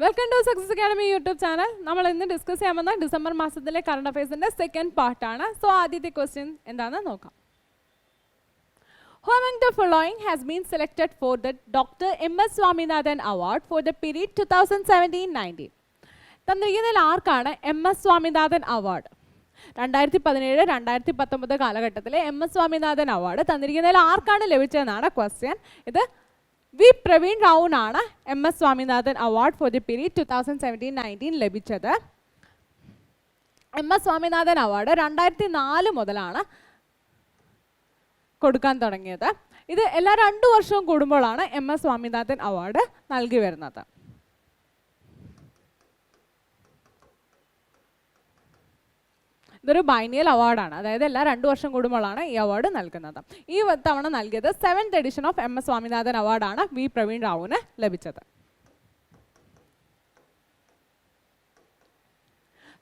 Welcome to Success Academy YouTube channel. നമ്മൾ ഇന്ന് discuss ചെയ്യാൻ പോകുന്ന ഡിസംബർ മാസത്തിലെ കറണ്ട് അഫയേഴ്സിന്റെ സെക്കൻഡ് പാർട്ടാണ്. സോ ആദ്യത്തെ ക്വസ്റ്റ്യൻ എന്താണെന്ന് നോക്കാം. Who among the following has been selected for the Dr. M.S. Swaminathan Award for the period 2017-19? തന്നിരിക്കുന്നതിൽ ആർക്കാണ് M.S. സ്വാമിനാഥൻ അവാർഡ്? 2017-2019 കാലഘട്ടത്തിലെ M.S. സ്വാമിനാഥൻ അവാർഡ് തന്നിരിക്കുന്നതിൽ ആർക്കാണ് ലഭിച്ചതെന്നാണ് ക്വസ്റ്റ്യൻ. ഇത് വി പ്രവീൺ റാവുനാണ് M.S. Swaminathan award for the period 2017-19 ലഭിച്ചത്. M.S. സ്വാമിനാഥൻ അവാർഡ് 2004 മുതലാണ് കൊടുക്കാൻ തുടങ്ങിയത്. ഇത് എല്ലാ 2 വർഷവും കൂടുമ്പോഴാണ് M.S. സ്വാമിനാഥൻ അവാർഡ് നൽകി വരുന്നത്. ഇതൊരു ബൈനിയൽ അവാർഡാണ്, അതായത് എല്ലാ 2 വർഷം കൂടുമ്പോഴാണ് ഈ അവാർഡ് നൽകുന്നത്. ഈ തവണ നൽകിയത് 7th edition of M.S. Swaminathan അവാർഡാണ് വി പ്രവീൺ റാവുവിന് ലഭിച്ചത്.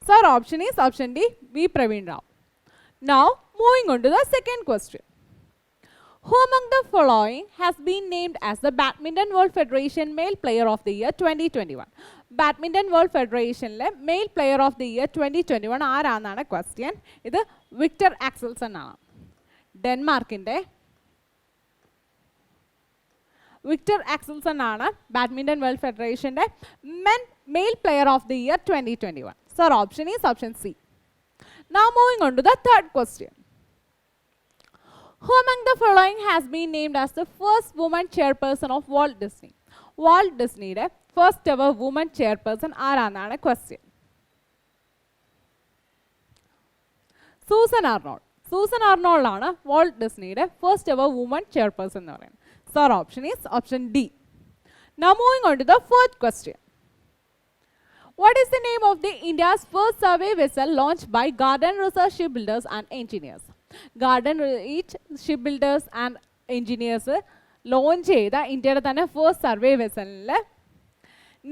Sir, option is option D, V. Praveen Rao. Now, moving on to the second question. Who among the following has been named as the Badminton World Federation Male Player of the Year 2021? Badminton World Federationലെ Male Player of the Year 2021 ആരാണെന്നാണ് question. ഇത് Viktor Axelsen ആണ്. ഡെൻമാർക്കിൻ്റെ Viktor Axelsen ആണ് badminton world ഫെഡറേഷൻ്റെ Male Player of the Year 2021. Sir, option is option C. Now moving on to the third question. Who among the following has been named as the first woman chairperson of Walt Disney? Walt Disneyയുടെ first ever woman chairperson ആരാന്നാണ് question. Susan Arnold. Susan ആർണോൾഡാണ് Walt ഡിസ്നിയുടെ first ever woman chairperson എന്ന് പറയുന്നത്. Sir, option is option D. Now moving on to the fourth question. What is the name of the India's first survey vessel launched by Garden Research Shipbuilders and Engineers? Garden Research Shipbuilders and Engineers launch ചെയ്ത ഇന്ത്യയുടെ തന്നെ first survey വെസലിൻ്റെ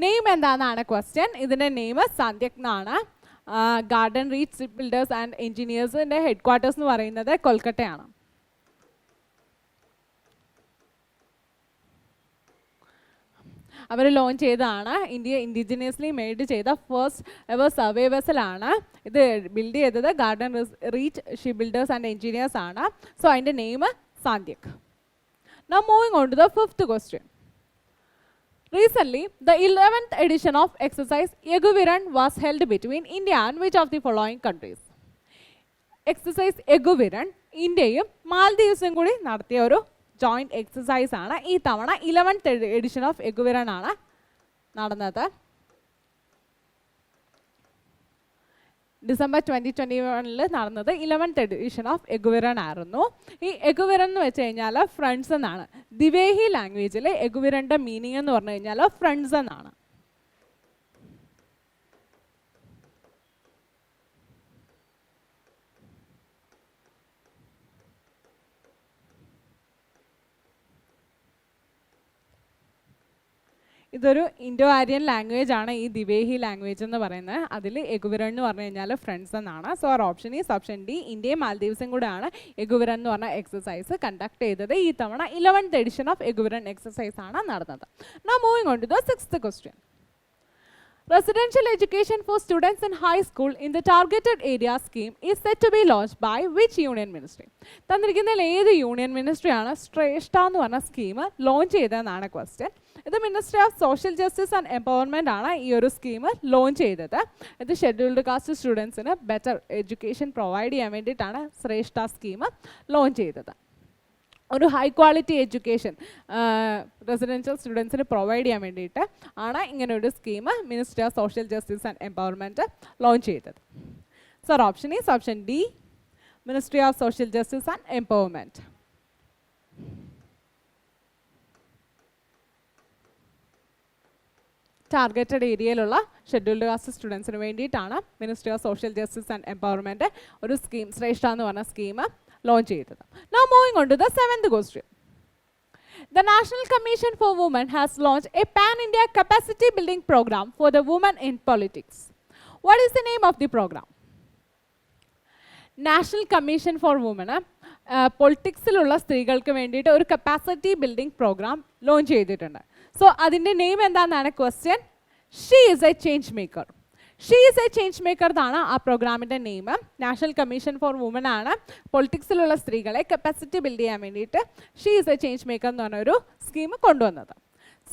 name എന്താണെന്നാണ് question. ഇതിൻ്റെ name Sandhayak എന്നാണ്. Garden reach ship builders and എഞ്ചിനീയേഴ്സിൻ്റെ headquarters എന്ന് പറയുന്നത് കൊൽക്കട്ടയാണ്. അവർ ലോഞ്ച് ചെയ്തതാണ്. ഇന്ത്യ ഇൻഡിജിനിയസ്ലി മെയ്ഡ് ചെയ്ത ഫസ്റ്റ് എവർ സർവേ വെസലാണ്. ഇത് ബിൽഡ് ചെയ്തത് garden reach ship builders and engineers ആണ്. സോ അതിൻ്റെ name Sandhayak. Now moving on to the fifth question. Recently, the 11th edition of exercise Eguviran was held between India and which of the following countries? Exercise Eguviran ഇന്ത്യയും മാൽദീവ്സും കൂടി നടത്തിയ ഒരു joint exercise ആണ്. ഈ തവണ 11th edition of എഗുവിരൻ ആണ് നടന്നത്. December 2021 നടന്നത് 11th എഡിഷൻ ഓഫ് എഗുവിരൻ ആയിരുന്നു. ഈ എഗുവിരൻ എന്ന് വെച്ച് കഴിഞ്ഞാൽ ഫ്രണ്ട്സ് എന്നാണ്. ദിവേഹി ലാംഗ്വേജിൽ എഗുവിരൻ്റെ മീനിങ് എന്ന് പറഞ്ഞു കഴിഞ്ഞാൽ ഫ്രണ്ട്സ് എന്നാണ്. ഇതൊരു ഇൻഡോ ആര്യൻ ലാംഗ്വേജ് ആണ് ഈ ദിവേഹി ലാംഗ്വേജ് എന്ന് പറയുന്നത്. അതിൽ എഗുവിരൻ എന്ന് പറഞ്ഞു കഴിഞ്ഞാൽ ഫ്രണ്ട്സ് എന്നാണ്. സോ അവർ ഓപ്ഷൻ ഈസ് ഓപ്ഷൻ ഡി. ഇന്ത്യയും മാൽദീവ്സും കൂടെയാണ് എഗുവിരൻ എന്ന് പറഞ്ഞ എക്സസൈസ് കണ്ടക്ട് ചെയ്തത്. ഈ തവണ 11th എഡിഷൻ ഓഫ് എഗുവിരൻ എക്സസൈസ് ആണ് നടന്നത്. Now moving on to the sixth question. Residential education for students in high school in the targeted area scheme is set to be launched by which union ministry? തന്നിരിക്കുന്നതിൽ ഏത് union മിനിസ്ട്രിയാണ് Shreshta എന്ന് പറഞ്ഞ scheme launch ചെയ്തതെന്നാണ് question. ഇത് ministry of social justice and empowerment ആണ് ഈ ഒരു scheme launch ചെയ്തത്. ഇത് ഷെഡ്യൂൾഡ് കാസ്റ്റ് സ്റ്റുഡൻസിന് ബെറ്റർ എഡ്യൂക്കേഷൻ പ്രൊവൈഡ് ചെയ്യാൻ വേണ്ടിയിട്ടാണ് ശ്രേഷ്ഠ സ്കീം ലോഞ്ച് ചെയ്തത്. ഒരു ഹൈ ക്വാളിറ്റി എഡ്യൂക്കേഷൻ റെസിഡൻഷ്യൽ സ്റ്റുഡൻസിന് പ്രൊവൈഡ് ചെയ്യാൻ വേണ്ടിയിട്ട് ആണ് ഇങ്ങനൊരു scheme ministry of social justice and empowerment launch ചെയ്തത്. Sir, option is option D, ministry of social justice and empowerment. Targeted ഏരിയയിലുള്ള ഷെഡ്യൂൾഡ് കാസ്റ്റ് സ്റ്റുഡൻസിന് വേണ്ടിയിട്ടാണ് ministry of social justice and empowerment ഒരു സ്കീം ശ്രേഷ്ഠ എന്ന് പറഞ്ഞ സ്കീം ലോഞ്ച് ചെയ്തത്. Now moving on to the seventh question. The National Commission for Women has launched a pan-India capacity building program for the women in politics. What is the name of the program? National Commission for Women പൊളിറ്റിക്സിലുള്ള സ്ത്രീകൾക്ക് വേണ്ടിയിട്ട് ഒരു capacity building programme launch ചെയ്തിട്ടുണ്ട്. So അതിൻ്റെ name എന്താണെന്നാണ് question. She is a change maker. She is a change maker എന്നാണ് ആ പ്രോഗ്രാമിൻ്റെ name. National commission for women ആണ് പൊളിറ്റിക്സിലുള്ള സ്ത്രീകളെ കപ്പാസിറ്റി ബിൽഡ് ചെയ്യാൻ വേണ്ടിയിട്ട് she is a change maker എന്ന് പറഞ്ഞൊരു സ്കീം കൊണ്ടുവന്നത്.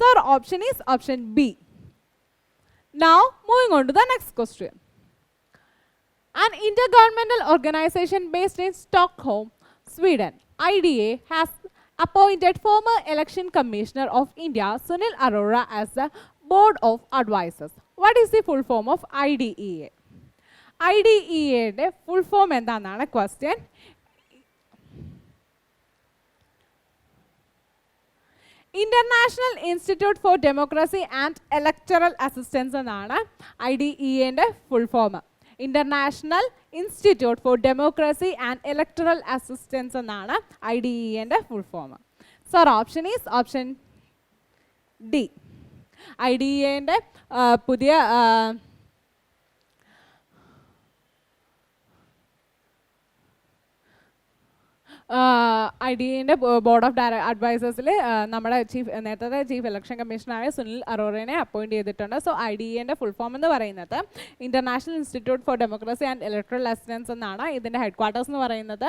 Sir option is option B. Now moving on to the next question. An intergovernmental organization based in Stockholm, Sweden, IDA, has appointed former election commissioner of India, Sunil Arora, as the board of advisors. What is the full form of IDEA? IDEA യുടെ full form എന്താണെന്നാണ് question. International Institute for Democracy and Electoral Assistance എന്നാണ് IDEA-ൻ്റെ full form. International Institute for Democracy and Electoral Assistance എന്നാണ് IDEA-ൻ്റെ full form. Sir option is option D. IDEA-ൻ്റെ പുതിയ IDA-ൻ്റെ board of അഡ്വൈസേഴ്സിൽ നമ്മുടെ നേരത്തെ ചീഫ് ഇലക്ഷൻ കമ്മീഷണറായ സുനിൽ അറോറയെ അപ്പോയിൻറ്റ് ചെയ്തിട്ടുണ്ട്. സോ IDA-ൻ്റെ ഫുൾ ഫോം എന്ന് പറയുന്നത് international institute for democracy and electoral assistance എന്നാണ്. ഇതിൻ്റെ ഹെഡ് ക്വാർട്ടേഴ്സ് എന്ന് പറയുന്നത്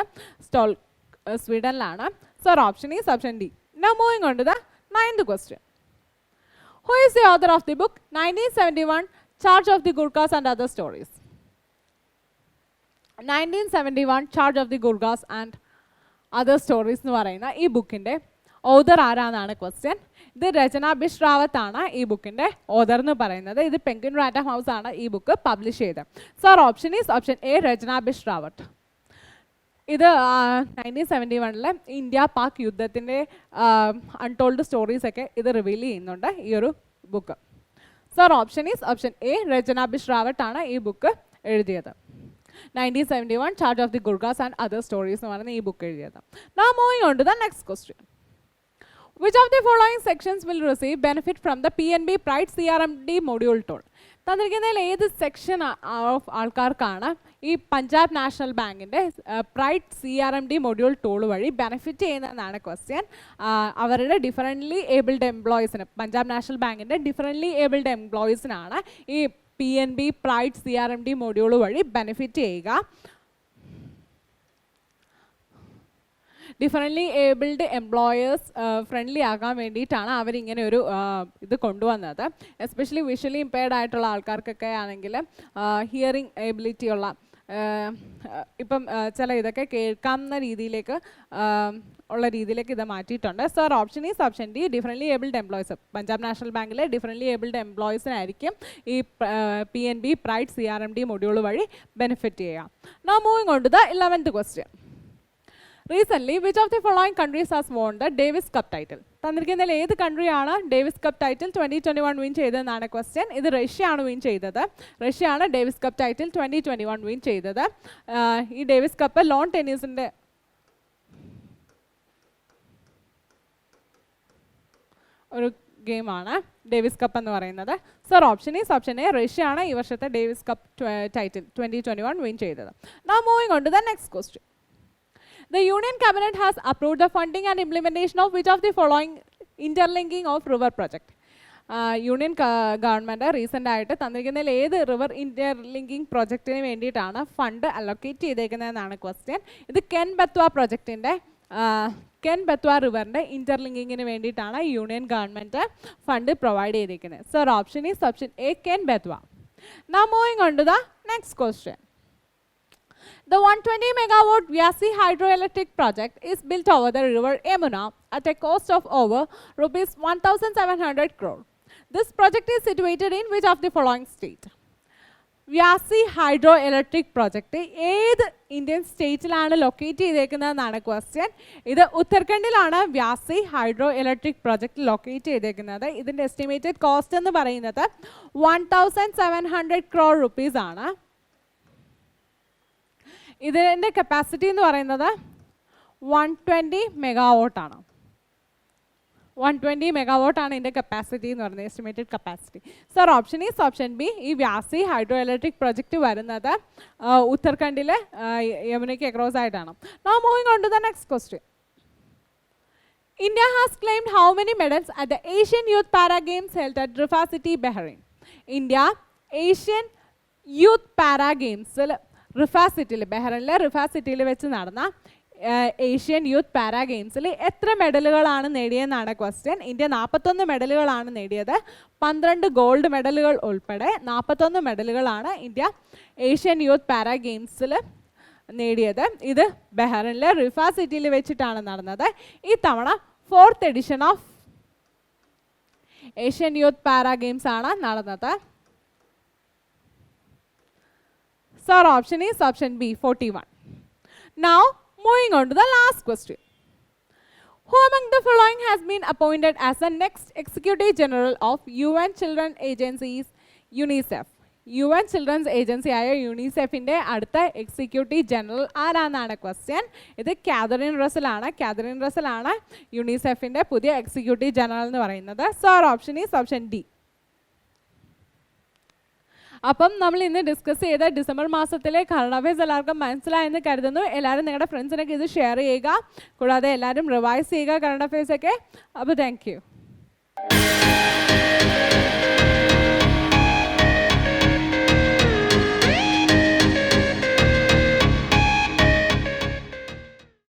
സ്വീഡനിലാണ്. Sir option is option D. Now moving on to the 9th question. Who is the author of the book 1971 Charge of the Gurkhas and Other Stories? 1971 Charge of the Gurkhas and other stories എന്ന് പറയുന്ന ഈ ബുക്കിൻ്റെ author ആരാന്നാണ് question. ഇത് രചന ബിഷ്റാവത്ത് ആണ് ഈ ബുക്കിൻ്റെ author എന്ന് പറയുന്നത്. ഇത് പെൻഗ്വിൻ റാൻഡം ഹൗസ് ആണ് ഈ ബുക്ക് പബ്ലിഷ് ചെയ്തത്. Sir option is option A Rachna Bisht Rawat. ഇത് 1971 ഇന്ത്യ പാക് യുദ്ധത്തിൻ്റെ അൺടോൾഡ് സ്റ്റോറീസൊക്കെ ഇത് റിവീൽ ചെയ്യുന്നുണ്ട് ഈ ഒരു book. Sir option is option A Rachna Bisht Rawat ആണ് ഈ ബുക്ക് എഴുതിയത്. 1971 Charge of the Gurkhas and Other Stories എന്ന് പറയുന്ന ഈ ബുക്ക് എഴുതിയത്. Now moving on to the next question. Which of the following sections will receive benefit from the PNB Pride CRMD module tool? തന്നിരിക്കുന്നതിൽ ഏത് section of ആൾക്കാർക്കാണ് ഈ Punjab national ബാങ്കിൻ്റെ pride CRMD module tool വഴി benefit ചെയ്യുന്നതെന്നാണ് question. അവരുടെ differently abled എംപ്ലോയീസിന്, Punjab national ബാങ്കിൻ്റെ differently abled എംപ്ലോയീസിനാണ് ഈ PNB pride CRMD module വഴി benefit ചെയ്യുക. Differently abled employers friendly ആകാൻ വേണ്ടിയിട്ടാണ് അവരിങ്ങനെ ഒരു ഇത് കൊണ്ടുവന്നത്. എസ്പെഷ്യലി വിഷ്വലി ഇമ്പയർഡ് ആയിട്ടുള്ള ആൾക്കാർക്കൊക്കെ ആണെങ്കിൽ ഹിയറിംഗ് എബിലിറ്റി ഉള്ള ഇപ്പം ചില ഇതൊക്കെ കേൾക്കാവുന്ന രീതിയിലേക്ക് ഉള്ള രീതിയിലേക്ക് ഇത് മാറ്റിയിട്ടുണ്ട്. Sir option is option D differently abled employees. Punjab national ബാങ്കിലെ ഡിഫറൻ്റ്ലി ഏബിൾഡ് എംപ്ലോയീസിനായിരിക്കും ഈ PNB പ്രൈഡ് CRMD മൊഡ്യൂൾ വഴി ബെനിഫിറ്റ് ചെയ്യുക. Now moving on to the 11th question. Recently, which of the following countries has won the Davis Cup title? തന്നിരിക്കുന്നതിൽ ഏത് കൺട്രിയാണ് Davis cup title 2021 win ചെയ്തതെന്നാണ് question. ഇത് Russia ആണ് win ചെയ്തത്. Russia ആണ് Davis cup title 2021 win ചെയ്തത്. ഈ Davis cup loan ടെന്നീസിൻ്റെ ഒരു ഗെയിമാണ് ഡേവിസ് കപ്പ് എന്ന് പറയുന്നത്. Sir option is option A Russia ആണ് ഈ വർഷത്തെ ഡേവിസ് കപ്പ് ടൈറ്റിൽ 2021 വിൻ ചെയ്തത്. Now moving on to the next question. The Union Cabinet has approved the funding and implementation of which of the following interlinking of river project? Union government recent ആയിട്ട് തന്നിരിക്കുന്നതിൽ ഏത് river ഇൻ്റർലിങ്കിങ് പ്രൊജക്റ്റിന് വേണ്ടിയിട്ടാണ് fund allocate ചെയ്തേക്കുന്നതെന്നാണ് question. ഇത് കെൻ ബത്വ പ്രൊജക്റ്റിൻ്റെ കെൻ ബത്വ റിവറിൻ്റെ ഇൻ്റർലിങ്കിങ്ങിന് വേണ്ടിയിട്ടാണ് union government fund provide ചെയ്തിരിക്കുന്നത്. Sir option is option A Ken Betwa. Now moving on to the next question. The 120 megawatt Vyasi hydroelectric project is built over the river Yamuna at a cost of over rupees 1,700 crore. This project is situated in which of the following state? Vyasi hydroelectric project ഏത് Indian സ്റ്റേറ്റിലാണ് locate ചെയ്തേക്കുന്നതെന്നാണ് question. ഇത് ഉത്തരാഖണ്ഡിലാണ് വ്യാസി hydro electric project locate ചെയ്തേക്കുന്നത്. ഇതിൻ്റെ estimated cost എന്ന് പറയുന്നത് 1,700 crore rupees ആണ്. ഇതിൻ്റെ capacity എന്ന് പറയുന്നത് 120 മെഗാവോട്ടാണ്. 120 മെഗാവോട്ടാണ് ഇതിൻ്റെ കപ്പാസിറ്റി എന്ന് പറയുന്നത്, estimated capacity. Sir option is option B. ഈ വ്യാസി ഹൈഡ്രോ ഇലക്ട്രിക് പ്രൊജക്റ്റ് വരുന്നത് ഉത്തരാഖണ്ഡിലെ യമുനയ്ക്ക് അക്രോസ് ആയിട്ടാണ്. Now moving on to the next question. India has claimed how many medals at the Asian Youth Para Games held at Rifa City, Bahrain? India Asian youth para ഗെയിംസിൽ റിഫാ സിറ്റിയിൽ, ബഹ്റൈനിലെ റിഫാ സിറ്റിയിൽ വെച്ച് നടന്ന Asian youth para ഗെയിംസിൽ എത്ര മെഡലുകളാണ് നേടിയെന്നാണ് question. India 41 മെഡലുകളാണ് നേടിയത്. 12 gold മെഡലുകൾ ഉൾപ്പെടെ 41 മെഡലുകളാണ് ഇന്ത്യ ഏഷ്യൻ യൂത്ത് പാരാ ഗെയിംസിൽ നേടിയത്. ഇത് ബഹ്റൈനിലെ റിഫാ സിറ്റിയിൽ വെച്ചിട്ടാണ് നടന്നത്. ഈ തവണ 4th edition of Asian youth para games ആണ് നടന്നത്. So our option is option B, 41. Now moving on to the last question. Who among the following has been appointed as the next Executive General of UN Children Agencies UNICEF? UN Children's Agency ആയ യുണിസെഫിൻ്റെ അടുത്ത executive general ആരാന്നാണ് question. ഇത് Catherine Russell ആണ്. Catherine Russell ആണ് യുണിസെഫിൻ്റെ പുതിയ executive general എന്ന് പറയുന്നത്. So our option is option D. അപ്പം നമ്മൾ ഇന്ന് ഡിസ്കസ് ചെയ്ത ഡിസംബർ മാസത്തിലെ കറണ്ട് അഫയേഴ്സ് എല്ലാവർക്കും മനസ്സിലായെന്ന് കരുതുന്നു. എല്ലാവരും നിങ്ങളുടെ ഫ്രണ്ട്സിനൊക്കെ ഇത് ഷെയർ ചെയ്യുക. കൂടാതെ എല്ലാവരും റിവൈസ് ചെയ്യുക കറണ്ട് അഫയേഴ്സൊക്കെ. അപ്പോൾ താങ്ക് യു.